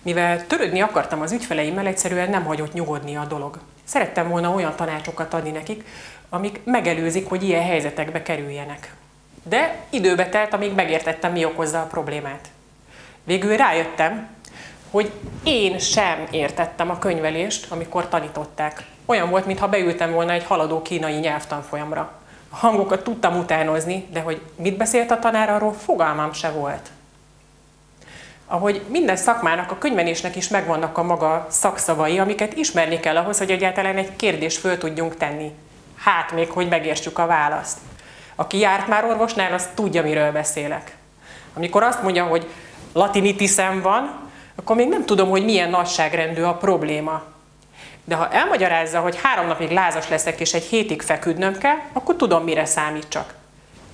Mivel törődni akartam az ügyfeleimmel, egyszerűen nem hagyott nyugodni a dolog. Szerettem volna olyan tanácsokat adni nekik, amik megelőzik, hogy ilyen helyzetekbe kerüljenek. De időbe telt, amíg megértettem, mi okozza a problémát. Végül rájöttem, hogy én sem értettem a könyvelést, amikor tanították. Olyan volt, mintha beültem volna egy haladó kínai nyelvtanfolyamra. A hangokat tudtam utánozni, de hogy mit beszélt a tanár, arról fogalmam se volt. Ahogy minden szakmának, a könyvelésnek is megvannak a maga szakszavai, amiket ismerni kell ahhoz, hogy egyáltalán egy kérdést föl tudjunk tenni. Hát még, hogy megértsük a választ. Aki járt már orvosnál, az tudja, miről beszélek. Amikor azt mondja, hogy latinitisem van, akkor még nem tudom, hogy milyen nagyságrendű a probléma. De ha elmagyarázza, hogy 3 napig lázas leszek és egy hétig feküdnöm kell, akkor tudom, mire számítsak.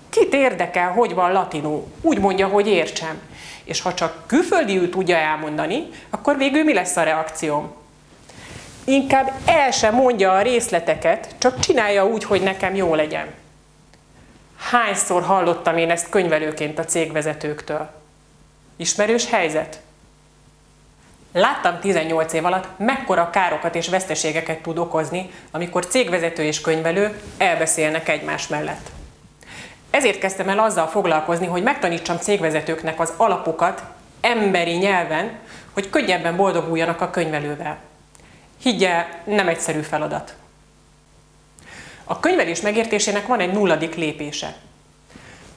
Kit érdekel, hogy van latinul? Úgy mondja, hogy értsem. És ha csak külföldiül tudja elmondani, akkor végül mi lesz a reakcióm? Inkább el sem mondja a részleteket, csak csinálja úgy, hogy nekem jó legyen. Hányszor hallottam én ezt könyvelőként a cégvezetőktől? Ismerős helyzet? Láttam 18 év alatt, mekkora károkat és veszteségeket tud okozni, amikor cégvezető és könyvelő elbeszélnek egymás mellett. Ezért kezdtem el azzal foglalkozni, hogy megtanítsam cégvezetőknek az alapokat emberi nyelven, hogy könnyebben boldoguljanak a könyvelővel. Higgy el, nem egyszerű feladat. A könyvelés megértésének van egy 0. lépése.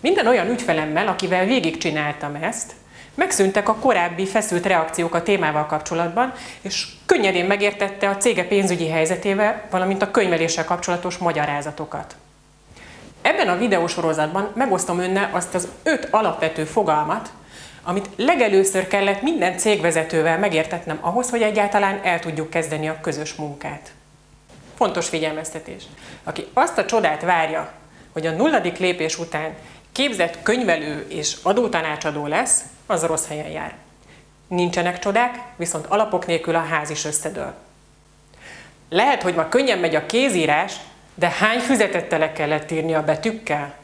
Minden olyan ügyfelemmel, akivel végigcsináltam ezt, megszűntek a korábbi feszült reakciók a témával kapcsolatban, és könnyedén megértette a cége pénzügyi helyzetével, valamint a könyveléssel kapcsolatos magyarázatokat. Ebben a videósorozatban megosztom önnel azt az 5 alapvető fogalmat, amit legelőször kellett minden cégvezetővel megértetnem ahhoz, hogy egyáltalán el tudjuk kezdeni a közös munkát. Fontos figyelmeztetés. Aki azt a csodát várja, hogy a 0. lépés után képzett könyvelő és adótanácsadó lesz, az rossz helyen jár. Nincsenek csodák, viszont alapok nélkül a ház is összedől. Lehet, hogy ma könnyen megy a kézírás, de hány füzetet tele kellett írni a betűkkel?